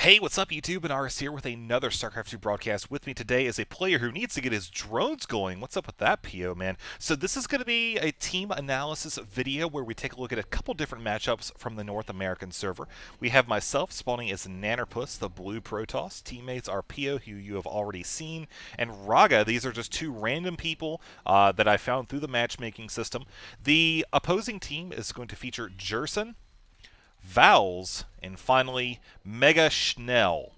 Hey, what's up YouTube? And Aris here with another Starcraft 2 broadcast. With me today is a player who needs to get his drones going. What's up with that, PO, man? So this is going to be a team analysis video where we take a look at a couple different matchups from the North American server. We have myself spawning as Nannerpuss, the blue Protoss. Teammates are PO, who you have already seen, and Raga. These are just two random people that I found through the matchmaking system. The opposing team is going to feature Jerson, Vowels, and finally Mega Schnell.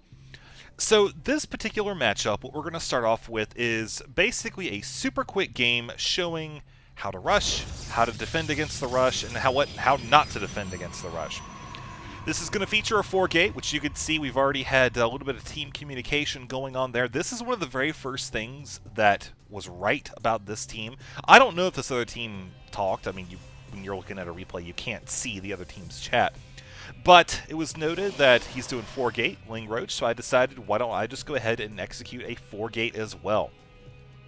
So this particular matchup, what we're going to start off with is basically a super quick game showing how to rush, how to defend against the rush, and how not to defend against the rush. This is going to feature a 4-gate, which you can see we've already had a little bit of team communication going on there. This is one of the very first things that was right about this team. I don't know if this other team talked. I mean, when you're looking at a replay, you can't see the other team's chat. But it was noted that he's doing 4-gate, Ling Roach, so I decided, why don't I just go ahead and execute a 4-gate as well.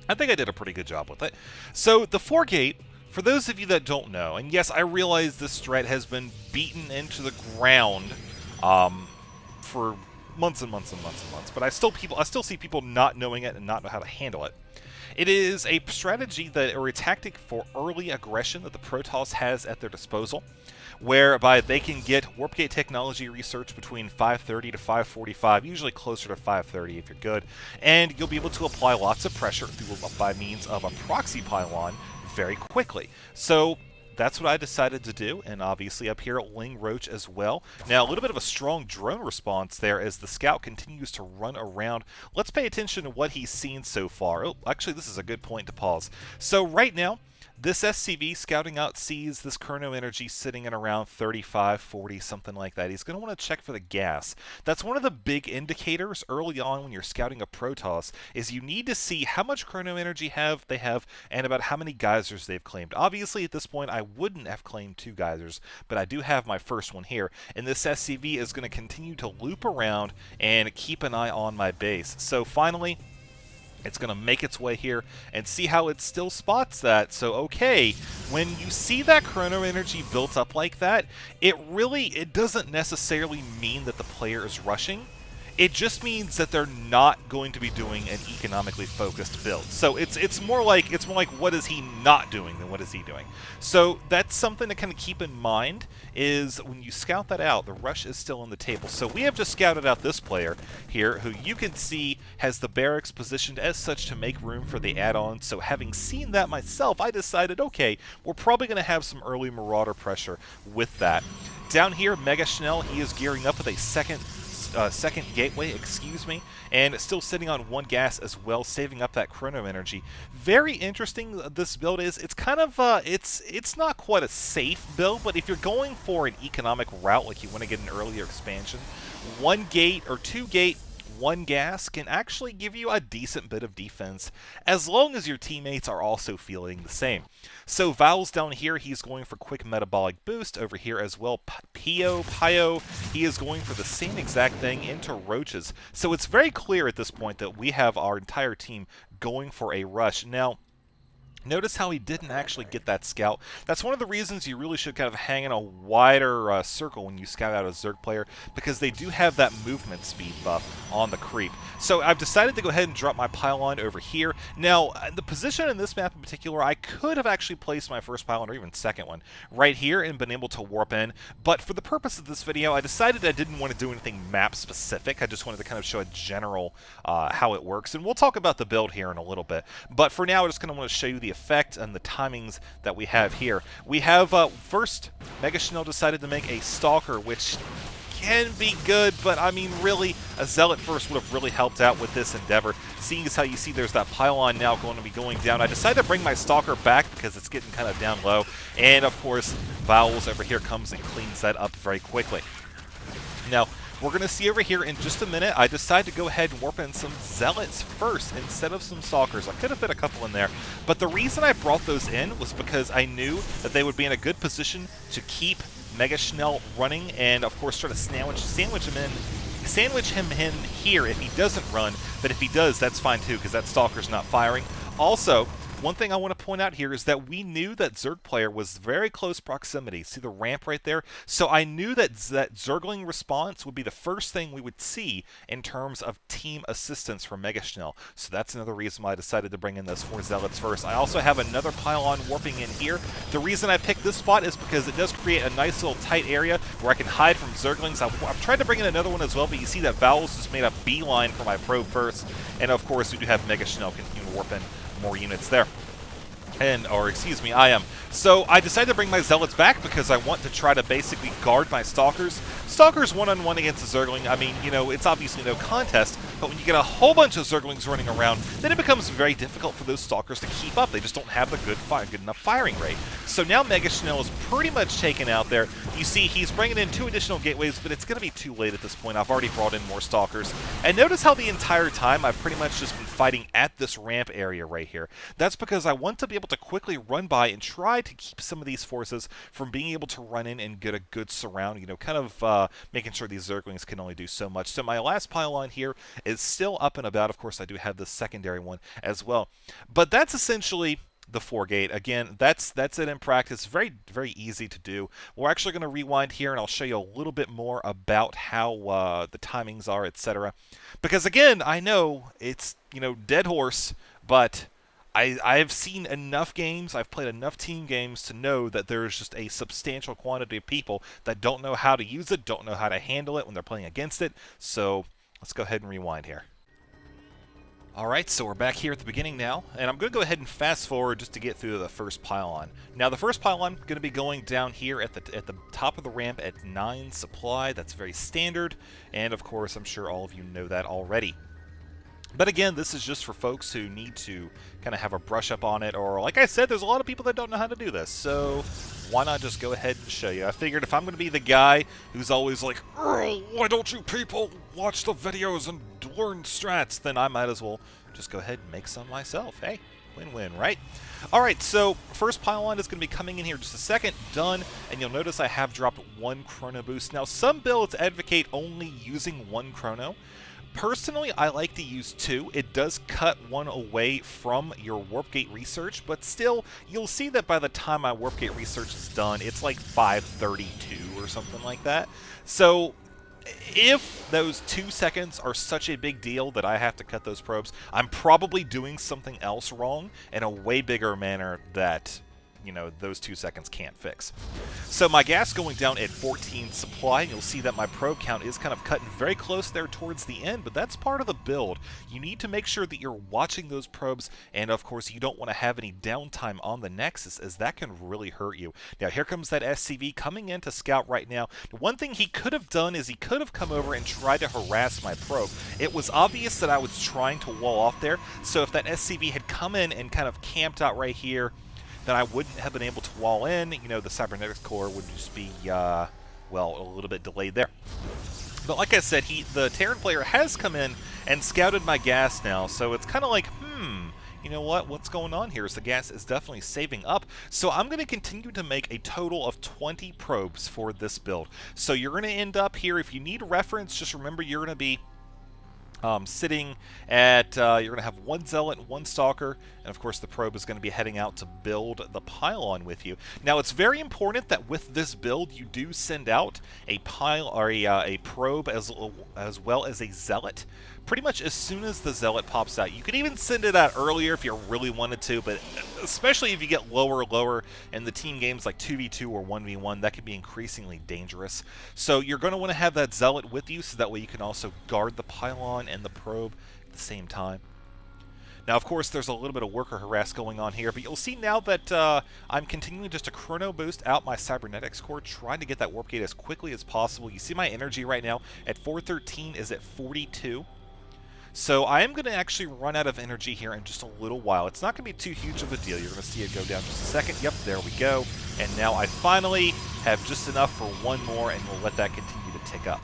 I think I did a pretty good job with it. So the 4-gate, for those of you that don't know, and yes, I realize this strat has been beaten into the ground for months and months and months and months, but I still see people not knowing it and not know how to handle it. It is a strategy or a tactic for early aggression that the Protoss has at their disposal, whereby they can get Warp Gate technology research between 5:30 to 5:45, usually closer to 5:30 if you're good, and you'll be able to apply lots of pressure by means of a proxy pylon very quickly. So that's what I decided to do, and obviously up here at Ling Roach as well. Now, a little bit of a strong drone response there as the scout continues to run around. Let's pay attention to what he's seen so far. Oh, actually, this is a good point to pause. So right now, this SCV scouting out sees this chrono energy sitting at around 35, 40, something like that. He's going to want to check for the gas. That's one of the big indicators early on when you're scouting a Protoss, is you need to see how much chrono energy they have and about how many geysers they've claimed. Obviously, at this point, I wouldn't have claimed 2 geysers, but I do have my first one here, and this SCV is going to continue to loop around and keep an eye on my base. So finally, it's going to make its way here and see how it still spots that. So, okay, when you see that chrono energy built up like that, it doesn't necessarily mean that the player is rushing. It just means that they're not going to be doing an economically focused build. So it's more like what is he not doing than what is he doing. So that's something to kind of keep in mind, is when you scout that out, the rush is still on the table. So we have just scouted out this player here, who you can see has the barracks positioned as such to make room for the add-on. So having seen that myself, I decided, okay, we're probably going to have some early Marauder pressure with that. Down here, Mega Schnell, he is gearing up with a second gateway, and still sitting on 1 gas as well, saving up that chrono energy. Very interesting. This build is, it's kind of it's not quite a safe build, but if you're going for an economic route, like you want to get an earlier expansion, 1 gate or 2 gate, 1 gas can actually give you a decent bit of defense, as long as your teammates are also feeling the same. So Vowels down here, he's going for quick metabolic boost. Over here as well, Pio, he is going for the same exact thing into Roaches. So it's very clear at this point that we have our entire team going for a rush. Now, notice how he didn't actually get that scout. That's one of the reasons you really should kind of hang in a wider circle when you scout out a Zerg player, because they do have that movement speed buff on the creep. So I've decided to go ahead and drop my pylon over here. Now, the position in this map in particular, I could have actually placed my first pylon, or even second one, right here and been able to warp in. But for the purpose of this video, I decided I didn't want to do anything map specific. I just wanted to kind of show a general how it works. And we'll talk about the build here in a little bit. But for now, I just kind of want to show you the effect and the timings that we have here. We have first, Mega Schnell decided to make a Stalker, which can be good, but I mean, really, a Zealot first would have really helped out with this endeavor. Seeing as how you see there's that pylon now going to be going down, I decided to bring my Stalker back because it's getting kind of down low, and of course, Vowels over here comes and cleans that up very quickly. Now, we're going to see over here in just a minute, I decided to go ahead and warp in some Zealots first instead of some Stalkers. I could have fit a couple in there, but the reason I brought those in was because I knew that they would be in a good position to keep Mega Schnell running, and of course try to sandwich him in here if he doesn't run, but if he does, that's fine too, because that Stalker's not firing. Also, One thing I want to point out here is that we knew that Zerg player was very close proximity. See the ramp right there? So I knew that Zergling response would be the first thing we would see in terms of team assistance from Mega Schnell. So that's another reason why I decided to bring in those 4 Zealots first. I also have another pylon warping in here. The reason I picked this spot is because it does create a nice little tight area where I can hide from Zerglings. I've tried to bring in another one as well, but you see that Vowels just made a beeline for my probe first. And of course, we do have Mega Schnell continue to warp in more units there. Or excuse me, I am. So I decided to bring my Zealots back because I want to try to basically guard my Stalkers. Stalkers one-on-one against a Zergling, I mean, you know, it's obviously no contest, but when you get a whole bunch of Zerglings running around, then it becomes very difficult for those Stalkers to keep up. They just don't have the good enough firing rate. So now Mega Schnell is pretty much taken out there. You see, he's bringing in 2 additional gateways, but it's going to be too late at this point. I've already brought in more Stalkers. And notice how the entire time I've pretty much just been fighting at this ramp area right here. That's because I want to be able to quickly run by and try to keep some of these forces from being able to run in and get a good surround, you know, kind of making sure these Zerglings can only do so much. So my last pylon here is still up and about. Of course, I do have the secondary one as well. But that's essentially the 4-gate. Again, that's it in practice. Very, very easy to do. We're actually going to rewind here, and I'll show you a little bit more about how the timings are, etc. Because, again, I know it's, you know, dead horse, but I've seen enough games, I've played enough team games to know that there's just a substantial quantity of people that don't know how to use it, don't know how to handle it when they're playing against it. So let's go ahead and rewind here. Alright, so we're back here at the beginning now, and I'm going to go ahead and fast forward just to get through the first pylon. Now the first pylon going to be going down here at the top of the ramp at 9 supply. That's very standard, and of course I'm sure all of you know that already. But again, this is just for folks who need to kind of have a brush up on it, or like I said, there's a lot of people that don't know how to do this, so why not just go ahead and show you? I figured if I'm going to be the guy who's always like, why don't you people watch the videos and learn strats, then I might as well just go ahead and make some myself. Hey, win-win, right? Alright, so first pylon is going to be coming in here just a second, done, and you'll notice I have dropped 1 chrono boost. Now, some builds advocate only using 1 chrono. Personally, I like to use 2. It does cut 1 away from your warp gate research, but still, you'll see that by the time my warp gate research is done, it's like 532 or something like that. So if those 2 seconds are such a big deal that I have to cut those probes, I'm probably doing something else wrong in a way bigger manner that, you know, those 2 seconds can't fix. So my gas going down at 14 supply, you'll see that my probe count is kind of cutting very close there towards the end, but that's part of the build. You need to make sure that you're watching those probes, and of course you don't want to have any downtime on the Nexus, as that can really hurt you. Now here comes that SCV coming in to scout right now. The one thing he could have done is he could have come over and tried to harass my probe. It was obvious that I was trying to wall off there, so if that SCV had come in and kind of camped out right here, then I wouldn't have been able to wall in. You know, the cybernetics core would just be, well, a little bit delayed there. But like I said, the Terran player has come in and scouted my gas now, so it's kind of like, you know what? What's going on here is the gas is definitely saving up. So I'm going to continue to make a total of 20 probes for this build. So you're going to end up here, if you need reference, just remember you're going to be sitting at, you're going to have 1 Zealot and 1 Stalker, and of course the probe is going to be heading out to build the pylon with you. Now it's very important that with this build you do send out a a probe as well as a Zealot pretty much as soon as the Zealot pops out. You could even send it out earlier if you really wanted to, but especially if you get lower in the team games like 2v2 or 1v1, that can be increasingly dangerous. So you're going to want to have that Zealot with you, so that way you can also guard the pylon and the probe at the same time. Now, of course, there's a little bit of worker harass going on here, but you'll see now that I'm continuing just to chrono boost out my cybernetics core, trying to get that warp gate as quickly as possible. You see my energy right now at 413 is at 42. So I am going to actually run out of energy here in just a little while. It's not going to be too huge of a deal. You're going to see it go down just a second. Yep, there we go. And now I finally have just enough for 1 more, and we'll let that continue to tick up.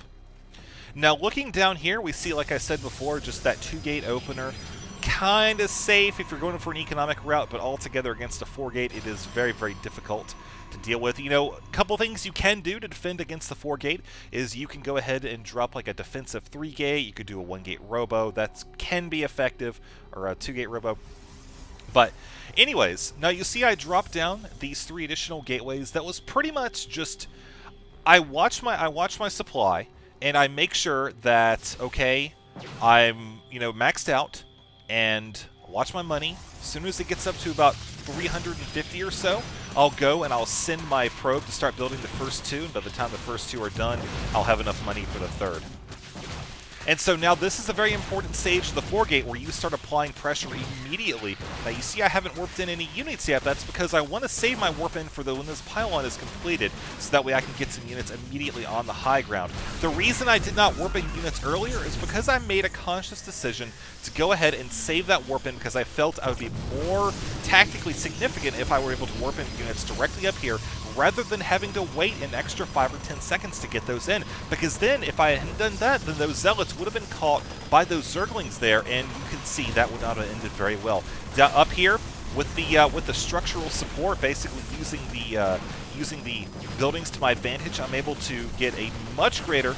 Now looking down here, we see, like I said before, just that 2-gate opener. Kind of safe if you're going for an economic route, but altogether against a 4-gate, it is very, very difficult to deal with. You know, a couple things you can do to defend against the 4-gate is you can go ahead and drop like a defensive 3-gate. You could do a 1-gate robo. That can be effective, or a 2-gate robo. But Anyways, now you see I dropped down these 3 additional gateways. That was pretty much just I watch my supply and I make sure that okay, I'm maxed out and watch my money. As soon as it gets up to about 350 or so, I'll go and I'll send my probe to start building the first 2, and by the time the first 2 are done, I'll have enough money for the third. And so now this is a very important stage of the 4 gate where you start applying pressure immediately. Now you see I haven't warped in any units yet. That's because I want to save my warp in for when this pylon is completed, so that way I can get some units immediately on the high ground. The reason I did not warp in units earlier is because I made a conscious decision to go ahead and save that warp in, because I felt I would be more tactically significant if I were able to warp in units directly up here rather than having to wait an extra 5 or 10 seconds to get those in. Because then, if I hadn't done that, then those zealots would have been caught by those zerglings there, and you can see that would not have ended very well. Up here, with the structural support, basically using the buildings to my advantage, I'm able to get a much greater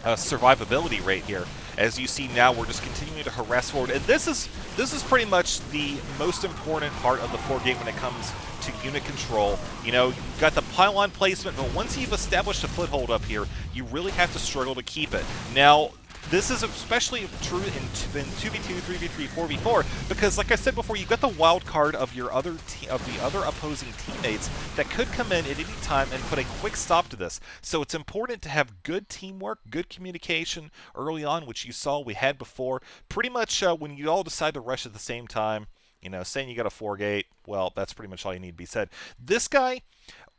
survivability rate here. As you see now, we're just continuing to harass forward, and this is pretty much the most important part of the 4 gate when it comes to unit control. You've got the pylon placement, but once you've established a foothold up here, you really have to struggle to keep it. Now, this is especially true in 2v2, 3v3, 4v4, because like I said before, you've got the wild card of the other opposing teammates that could come in at any time and put a quick stop to this. So it's important to have good teamwork, good communication early on, which you saw we had before. Pretty much when you all decide to rush at the same time, saying you got a 4 gate, well, that's pretty much all you need to be said. This guy,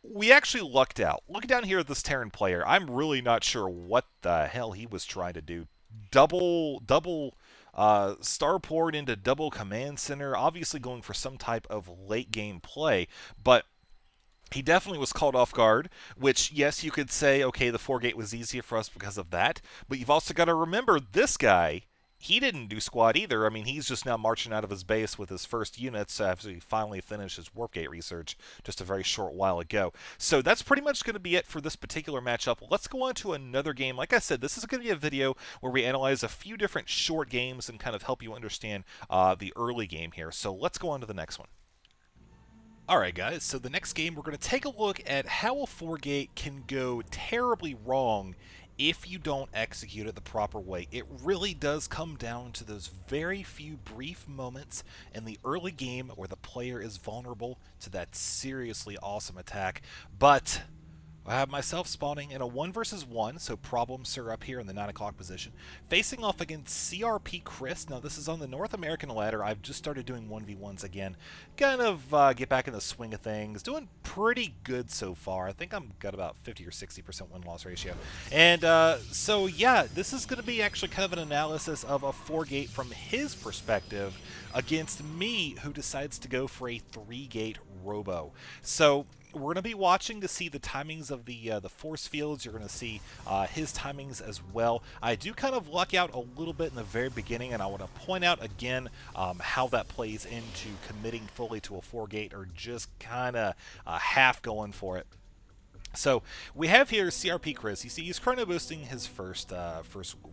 we actually lucked out. Look down here at this Terran player. I'm really not sure what the hell he was trying to do. Double starport into double command center, obviously going for some type of late game play, but he definitely was caught off guard, which, yes, you could say, okay, the 4 gate was easier for us because of that, but you've also got to remember this guy, he didn't do squat either. I mean, he's just now marching out of his base with his first units after he finally finished his warp gate research just a very short while ago. So that's pretty much going to be it for this particular matchup. Let's go on to another game. Like I said, this is going to be a video where we analyze a few different short games and kind of help you understand the early game here. So let's go on to the next one. Alright guys, so the next game we're going to take a look at how a 4 gate can go terribly wrong if you don't execute it the proper way. It really does come down to those very few brief moments in the early game where the player is vulnerable to that seriously awesome attack. But I have myself spawning in a 1 versus 1, so Problem Sir up here in the 9 o'clock position, facing off against CRP Chris. Now this is on the North American ladder. I've just started doing 1v1s again. Kind of get back in the swing of things. Doing pretty good so far. I think I'm got about 50 or 60% win-loss ratio. And so yeah, this is going to be actually kind of an analysis of a 4 gate from his perspective against me, who decides to go for a 3 gate robo. So we're going to be watching to see the timings of the force fields. You're going to see his timings as well. I do kind of luck out a little bit in the very beginning, and I want to point out again how that plays into committing fully to a 4 gate or just kind of half going for it. So we have here CRP Chris. You see he's chrono boosting his first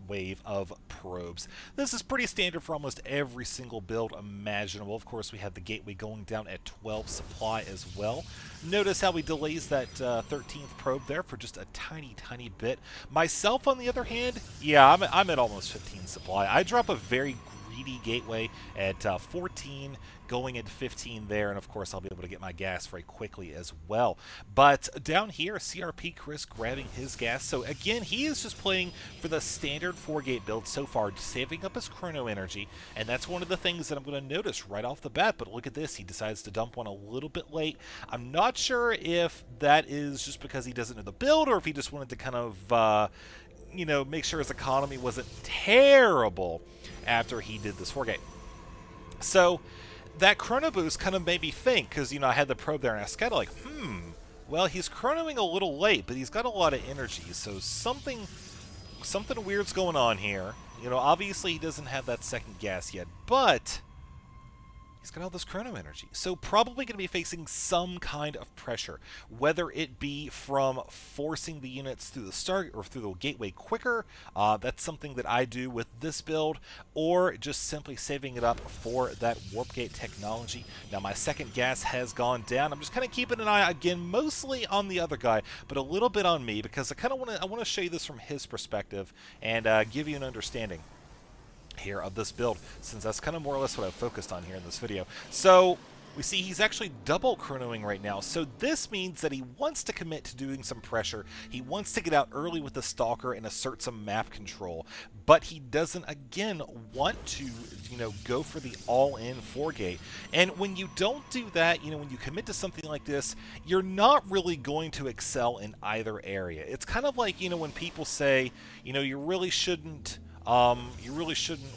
wave of probes. This is pretty standard for almost every single build imaginable. Of course, we have the gateway going down at 12 supply as well. Notice how he delays that 13th probe there for just a tiny bit. Myself, on the other hand, yeah, I'm at almost 15 supply. I drop a very greedy gateway at 14, going into 15 there, and of course I'll be able to get my gas very quickly as well. But down here, CRP Chris grabbing his gas. So again, he is just playing for the standard 4 gate build so far, saving up his chrono energy, and that's one of the things that I'm going to notice right off the bat. But look at this, he decides to dump one a little bit late. I'm not sure if that is just because he doesn't know the build, or if he just wanted to kind of make sure his economy wasn't terrible after he did this 4 gate. So that chrono boost kind of made me think, because I had the probe there and I was kind of like, well, he's chronoing a little late, but he's got a lot of energy, so something weird's going on here. Obviously he doesn't have that second gas yet, but He's got all this chrono energy. So probably going to be facing some kind of pressure, whether it be from forcing the units through the start or through the gateway quicker. That's something that I do with this build, or just simply saving it up for that warp gate technology. Now my second gas has gone down. I'm just kind of keeping an eye again, mostly on the other guy, but a little bit on me, because I want to show you this from his perspective and give you an understanding here of this build, since that's kind of more or less what I've focused on here in this video. So we see he's actually double chronoing right now, so this means that he wants to commit to doing some pressure. He wants to get out early with the Stalker and assert some map control, but he doesn't, again, want to, go for the all-in 4-gate. And when you don't do that, when you commit to something like this, you're not really going to excel in either area. It's kind of like, when people say, you really shouldn't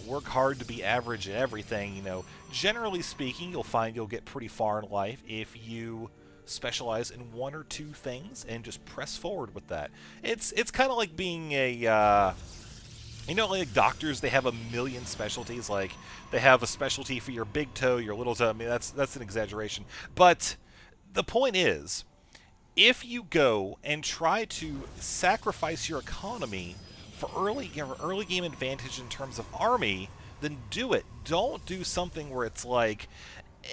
work hard to be average at everything. Generally speaking, you'll find you'll get pretty far in life if you specialize in one or two things and just press forward with that. It's kind of like being a like doctors, they have a million specialties. Like, they have a specialty for your big toe, your little toe. I mean, that's an exaggeration, but the point is, if you go and try to sacrifice your economy for early game advantage in terms of army, then do it. Don't do something where it's like,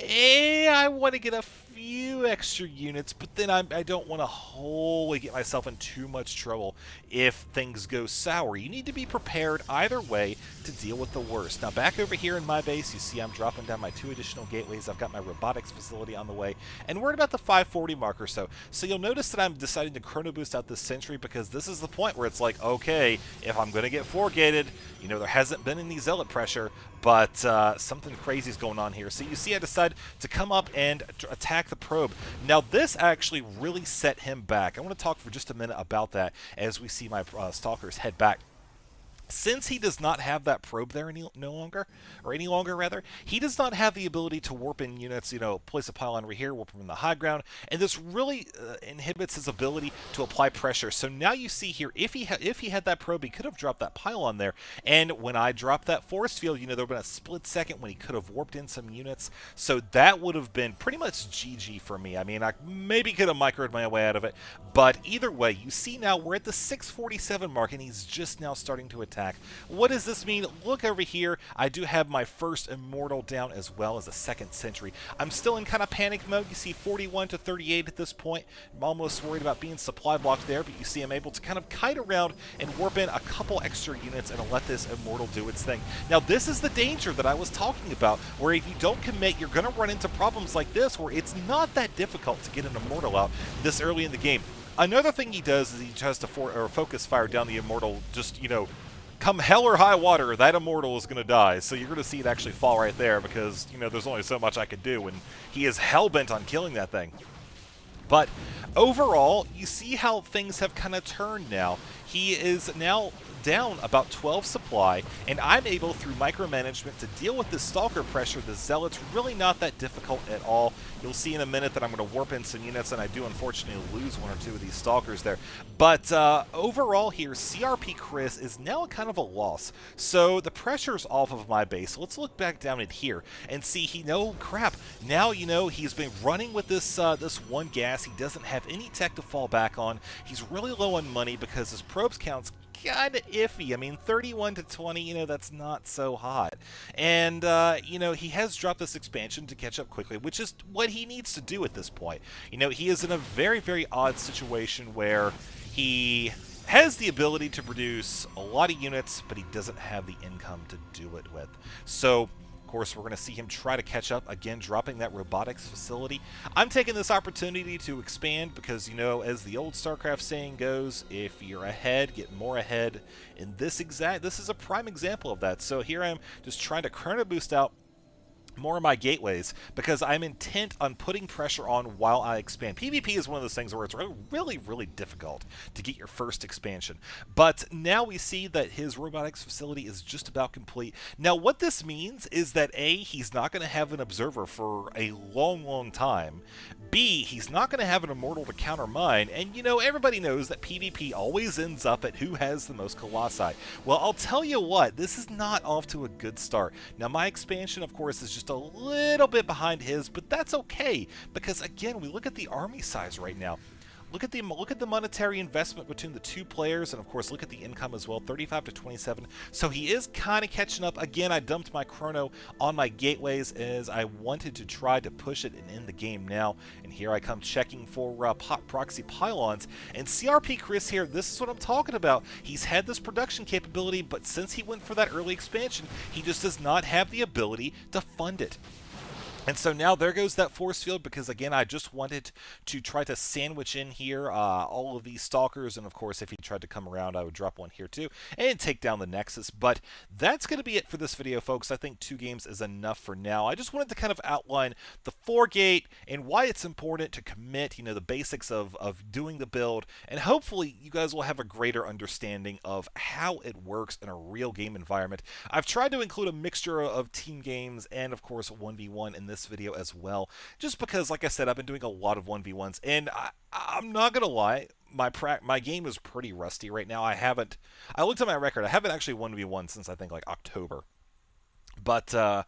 I want to get a few extra units, but then I don't want to wholly get myself in too much trouble if things go sour. You need to be prepared either way to deal with the worst. Now, back over here in my base, you see I'm dropping down my 2 additional gateways. I've got my robotics facility on the way, and we're at about the 540 mark or so. So you'll notice that I'm deciding to chrono boost out this sentry, because this is the point where it's like, okay, if I'm going to get 4-gated, there hasn't been any zealot pressure, but something crazy is going on here. So you see I decide to come up and attack the probe. Now, this actually really set him back. I want to talk for just a minute about that as we see my stalkers head back. Since he does not have that probe there any longer, he does not have the ability to warp in units, place a pylon over here, warp them in the high ground, and this really inhibits his ability to apply pressure. So now you see here, if he had that probe, he could have dropped that pylon there, and when I dropped that force field, there would have been a split second when he could have warped in some units, so that would have been pretty much GG for me. I mean, I maybe could have microed my way out of it, but either way, you see now we're at the 647 mark, and he's just now starting to attack. What does this mean? Look over here. I do have my first immortal down as well as a second sentry. I'm still in kind of panic mode. You see 41 to 38 at this point. I'm almost worried about being supply blocked there, but you see I'm able to kind of kite around and warp in a couple extra units and let this immortal do its thing. Now, this is the danger that I was talking about, where if you don't commit, you're going to run into problems like this, where it's not that difficult to get an immortal out this early in the game. Another thing he does is he tries to focus fire down the immortal, just, come hell or high water, that immortal is going to die. So you're going to see it actually fall right there, because, there's only so much I could do, and he is hell-bent on killing that thing. But overall, you see how things have kind of turned now. He is now down about 12 supply, and I'm able, through micromanagement, to deal with this Stalker pressure. The Zealot's really not that difficult at all. You'll see in a minute that I'm going to warp in some units, and I do unfortunately lose one or two of these Stalkers there. But overall here, CRP Chris is now kind of a loss. So the pressure's off of my base. Let's look back down at here and see, crap, now, he's been running with this this one gas. He doesn't have any tech to fall back on. He's really low on money because his probes count's kind of iffy. I mean, 31 to 20, that's not so hot. And, he has dropped this expansion to catch up quickly, which is what he needs to do at this point. He is in a very, very odd situation where he has the ability to produce a lot of units, but he doesn't have the income to do it with. So, of course, we're going to see him try to catch up, again, dropping that robotics facility. I'm taking this opportunity to expand because, as the old Starcraft saying goes, if you're ahead, get more ahead. And this is a prime example of that. So here I am just trying to chrono boost out more of my gateways because I'm intent on putting pressure on while I expand. PvP is one of those things where it's really, really difficult to get your first expansion. But now we see that his robotics facility is just about complete. Now, what this means is that A, he's not going to have an observer for a long, long time. B, he's not going to have an immortal to counter mine, and everybody knows that PvP always ends up at who has the most Colossi. Well, I'll tell you what, this is not off to a good start. Now, my expansion, of course, is just a little bit behind his, but that's okay, because again, we look at the army size right now. Look at the monetary investment between the two players, and of course, look at the income as well, 35 to 27. So he is kind of catching up. Again, I dumped my chrono on my gateways as I wanted to try to push it and end the game now. And here I come checking for proxy pylons. And CRP Chris here, this is what I'm talking about. He's had this production capability, but since he went for that early expansion, he just does not have the ability to fund it. And so now there goes that force field, because again, I just wanted to try to sandwich in here all of these stalkers, and of course, if he tried to come around, I would drop one here too and take down the Nexus. But that's going to be it for this video, folks. I think 2 games is enough for now. I just wanted to kind of outline the 4-gate and why it's important to commit, the basics of doing the build, and hopefully you guys will have a greater understanding of how it works in a real game environment. I've tried to include a mixture of team games and, of course, 1v1 in this video as well, just because, like I said, I've been doing a lot of 1v1s, and I'm not gonna lie, my game is pretty rusty right now. I looked at my record, I haven't actually 1v1 since I think like October. But I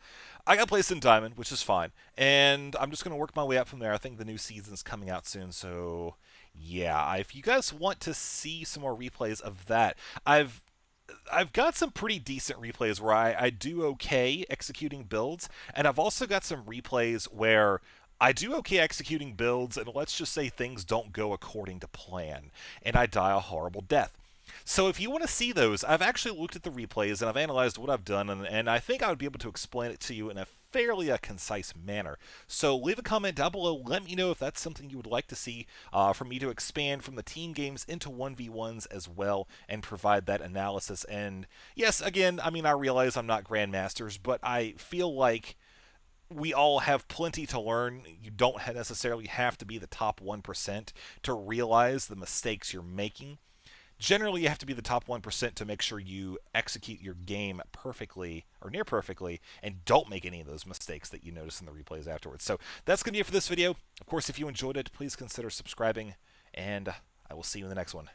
got placed in Diamond, which is fine, and I'm just going to work my way up from there. I think the new season's coming out soon, so yeah, if you guys want to see some more replays of that, I've got some pretty decent replays where I do okay executing builds, and I've also got some replays where I do okay executing builds, and let's just say things don't go according to plan, and I die a horrible death. So if you want to see those, I've actually looked at the replays, and I've analyzed what I've done, and I think I would be able to explain it to you in a fairly concise manner. So leave a comment down below. Let me know if that's something you would like to see for me to expand from the team games into 1v1s as well and provide that analysis. And yes, again, I mean, I realize I'm not Grandmasters, but I feel like we all have plenty to learn. You don't necessarily have to be the top 1% to realize the mistakes you're making. Generally, you have to be the top 1% to make sure you execute your game perfectly or near perfectly and don't make any of those mistakes that you notice in the replays afterwards. So that's going to be it for this video. Of course, if you enjoyed it, please consider subscribing, and I will see you in the next one.